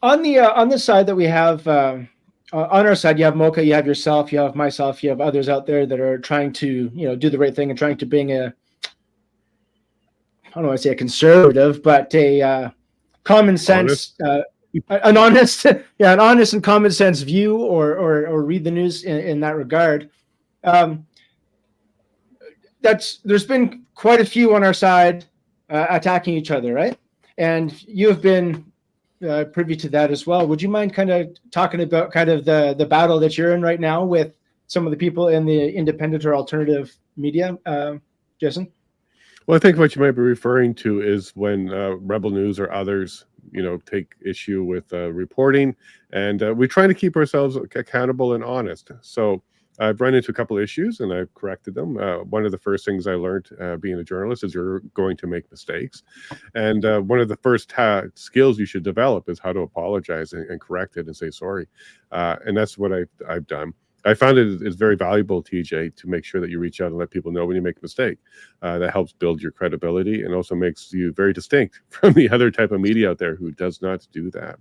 On the side that we have, on our side, you have Mocha, you have yourself, you have myself, you have others out there that are trying to, do the right thing and trying to bring I don't want to say a conservative, but a common Honest. sense, an honest, yeah, an honest and common sense view, or read the news in that regard. Um, there's been quite a few on our side attacking each other, right? And you have been privy to that as well. Would you mind kind of talking about kind of the battle that you're in right now with some of the people in the independent or alternative media, Jason? Well, I think what you might be referring to is when Rebel News or others, take issue with reporting, and we try to keep ourselves accountable and honest. So I've run into a couple of issues, and I've corrected them. One of the first things I learned being a journalist is you're going to make mistakes, and one of the first skills you should develop is how to apologize and correct it and say sorry, and that's what I've done. I found it is very valuable, TJ, to make sure that you reach out and let people know when you make a mistake. That helps build your credibility and also makes you very distinct from the other type of media out there who does not do that.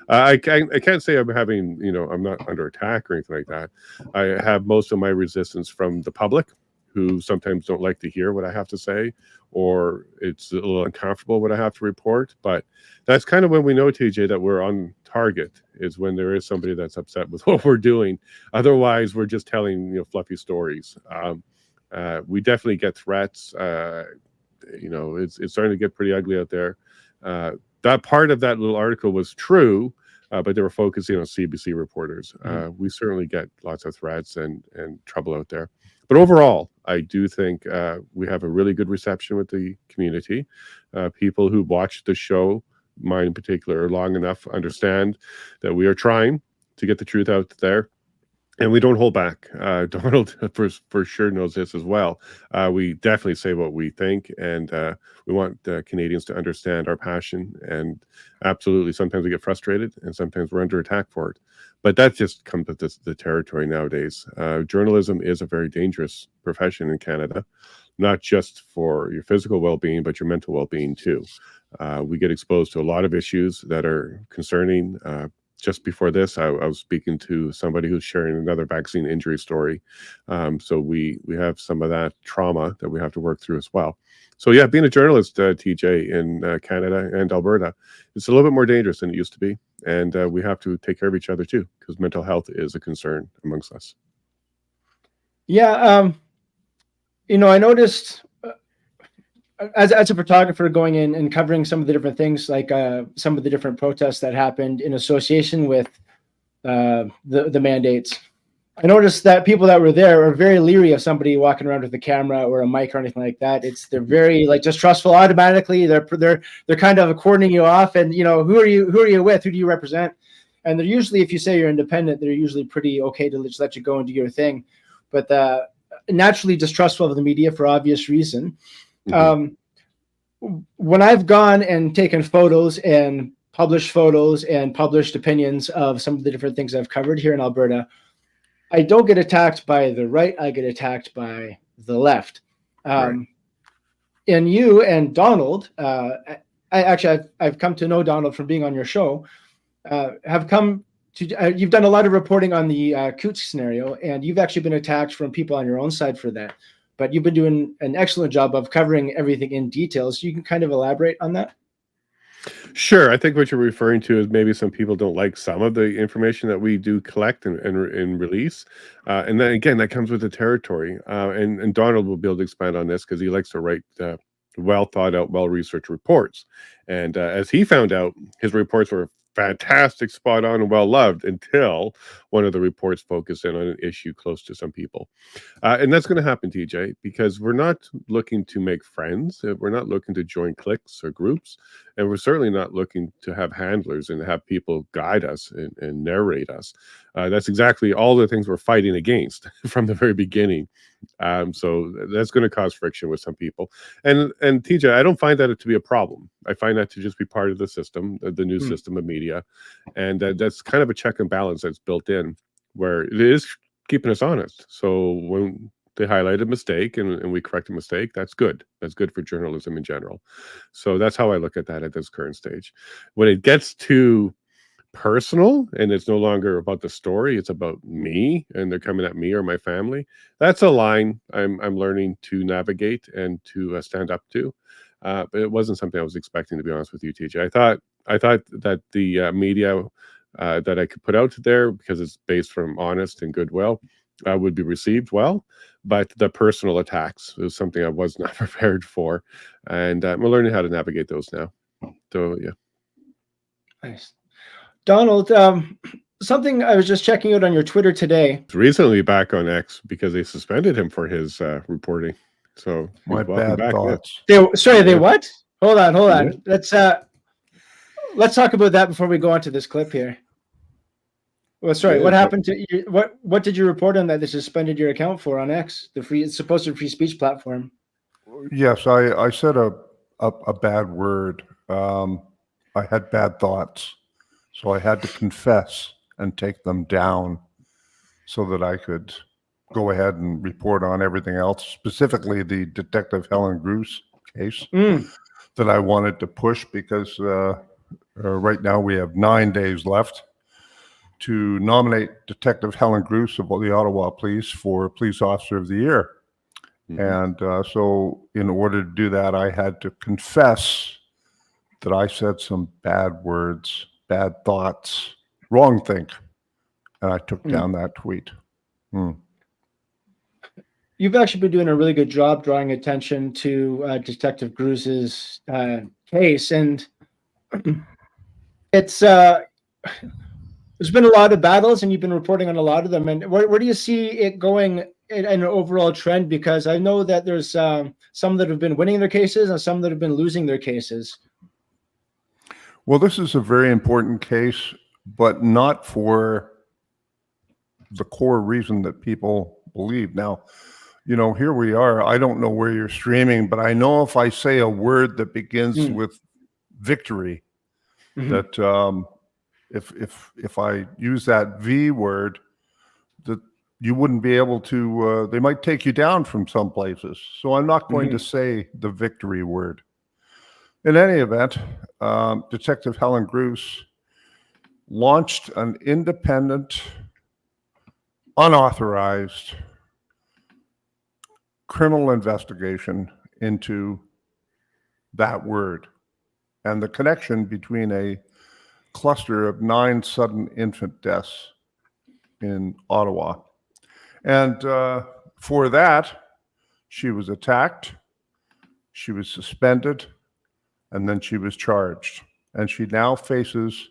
I can't say I'm having, I'm not under attack or anything like that. I have most of my resistance from the public, who sometimes don't like to hear what I have to say, or it's a little uncomfortable what I have to report. But that's kind of when we know, TJ, that we're on target, is when there is somebody that's upset with what we're doing. Otherwise, we're just telling fluffy stories. We definitely get threats. It's starting to get pretty ugly out there. That part of that little article was true, but they were focusing on CBC reporters. We certainly get lots of threats and trouble out there. But overall, I do think we have a really good reception with the community. People who watch the show, mine in particular, long enough understand that we are trying to get the truth out there. And we don't hold back. Donald for sure knows this as well. We definitely say what we think, and we want Canadians to understand our passion. And absolutely, sometimes we get frustrated, and sometimes we're under attack for it. But that just comes with the territory nowadays. Journalism is a very dangerous profession in Canada, not just for your physical well-being, but your mental well-being too. We get exposed to a lot of issues that are concerning. Just before this, I was speaking to somebody who's sharing another vaccine injury story. So we have some of that trauma that we have to work through as well. So yeah, being a journalist, TJ, in Canada and Alberta, it's a little bit more dangerous than it used to be. And we have to take care of each other too, because mental health is a concern amongst us. Yeah, I noticed as a photographer going in and covering some of the different things, like some of the different protests that happened in association with the mandates. I noticed that people that were there are very leery of somebody walking around with a camera or a mic or anything like that. They're very distrustful automatically. They're kind of cordoning you off, and who are you with? Who do you represent? And they're usually, if you say you're independent, they're usually pretty okay to just let you go and do your thing. But naturally distrustful of the media for obvious reason. When I've gone and taken photos and published opinions of some of the different things I've covered here in Alberta, I don't get attacked by the right. I get attacked by the left. Right. And you and Donald, I've come to know Donald from being on your show. Have come to you've done a lot of reporting on the Coots scenario, and you've actually been attacked from people on your own side for that. But you've been doing an excellent job of covering everything in detail. So you can kind of elaborate on that. Sure. I think what you're referring to is maybe some people don't like some of the information that we do collect and release. And then again, that comes with the territory. And Donald will be able to expand on this because he likes to write well thought out, well researched reports. And as he found out, his reports were fantastic, spot on, and well loved until one of the reports focused in on an issue close to some people. And that's going to happen, TJ, because we're not looking to make friends. We're not looking to join cliques or groups. And we're certainly not looking to have handlers and have people guide us and narrate us. That's exactly all the things we're fighting against from the very beginning. So that's going to cause friction with some people. And TJ, I don't find that to be a problem. I find that to just be part of the system, the new system of media. And that's kind of a check and balance that's built in where it is keeping us honest. So when they highlight a mistake and we correct a mistake, that's good. That's good for journalism in general. So that's how I look at that at this current stage. When it gets to personal and it's no longer about the story, it's about me, and they're coming at me or my family, that's a line I'm learning to navigate and to stand up to. But it wasn't something I was expecting, to be honest with you, TJ. I thought that the media that I could put out there, because it's based from honest and goodwill, would be received well. But the personal attacks is something I was not prepared for, and I'm learning how to navigate those now. So yeah. Nice. Donald, something I was just checking out on your Twitter today. He's recently back on X because they suspended him for his reporting. So My welcome bad back. thoughts. They what? Hold on. Yeah. Let's talk about that before we go on to this clip here. Well, sorry, Yeah, what happened to you? What did you report on that they suspended your account for on X, the supposed free speech platform? Yes, I said a bad word. I had bad thoughts, so I had to confess and take them down so that I could go ahead and report on everything else, specifically the Detective Helen Gruce case that I wanted to push, because right now we have 9 days left to nominate Detective Helen Gruce of the Ottawa Police for Police Officer of the Year. And so in order to do that, I had to confess that I said some bad words, bad thoughts, wrong think, and I took down that tweet. You've actually been doing a really good job drawing attention to Detective Gruce's case, and it's there's been a lot of battles, and you've been reporting on a lot of them. And where do you see it going in an overall trend? Because I know that there's some that have been winning their cases and some that have been losing their cases. Well, this is a very important case, but not for the core reason that people believe. Now, you know, here we are. I don't know where you're streaming, but I know if I say a word that begins with victory, that if I use that V word, that you wouldn't be able to, they might take you down from some places. So I'm not going to say the victory word. In any event, Detective Helen Gruce launched an independent, unauthorized criminal investigation into that word and the connection between a cluster of 9 sudden infant deaths in Ottawa. And for that, she was attacked, she was suspended, and then she was charged. And she now faces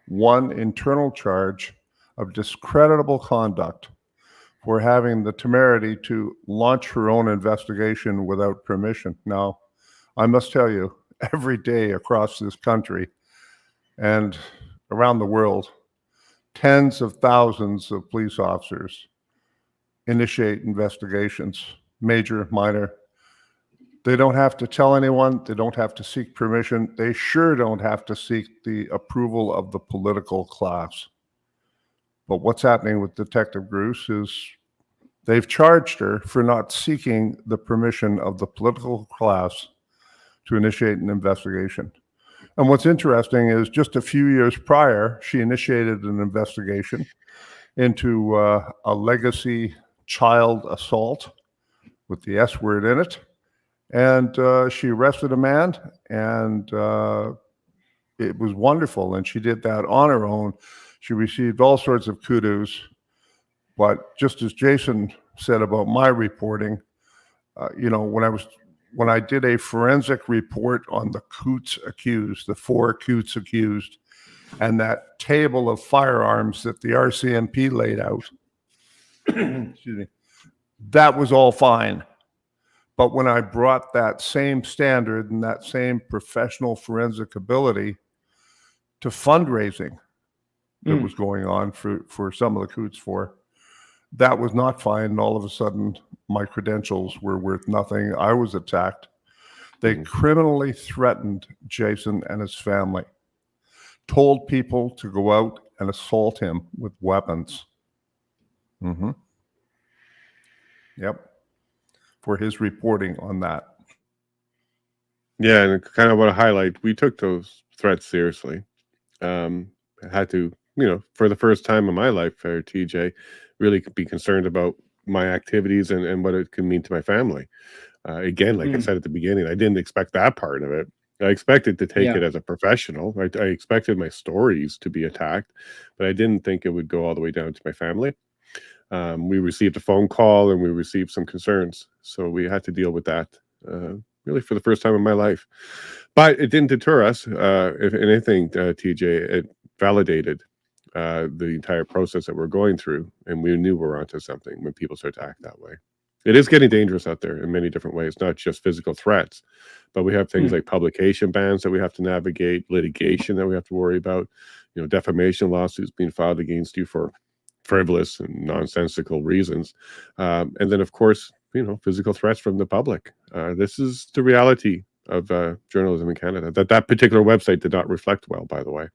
one internal charge of discreditable conduct for having the temerity to launch her own investigation without permission. Now, I must tell you, every day across this country and around the world, tens of thousands of police officers initiate investigations, major, minor. They don't have to tell anyone. They don't have to seek permission. They sure don't have to seek the approval of the political class. But what's happening with Detective Gruce is they've charged her for not seeking the permission of the political class to initiate an investigation. And what's interesting is just a few years prior, she initiated an investigation into a legacy child assault with the S word in it. And she arrested a man, and it was wonderful. And she did that on her own. She received all sorts of kudos. But just as Jason said about my reporting, you know, when I did a forensic report on the Coots accused, the 4 Coots accused, and that table of firearms that the RCMP laid out, excuse me, that was all fine. But when I brought that same standard and that same professional forensic ability to fundraising that was going on for some of the Coots 4, that was not fine. And all of a sudden, my credentials were worth nothing. I was attacked. They criminally threatened Jason and his family, told people to go out and assault him with weapons. Yep. For his reporting on that. Yeah, and kind of want to highlight, we took those threats seriously. had to, for the first time in my life, TJ, really be concerned about my activities and what it can mean to my family. Again, like I said at the beginning, I didn't expect that part of it. I expected to take it as a professional. I expected my stories to be attacked, but I didn't think it would go all the way down to my family. We received a phone call and we received some concerns. So we had to deal with that really for the first time in my life. But it didn't deter us. If anything, TJ, it validated the entire process that we're going through. And we knew we were onto something when people start to act that way. It is getting dangerous out there in many different ways, not just physical threats, but we have things like publication bans that we have to navigate, litigation that we have to worry about, defamation lawsuits being filed against you for frivolous and nonsensical reasons. And then, of course, physical threats from the public. This is the reality of journalism in Canada. That particular website did not reflect well, by the way.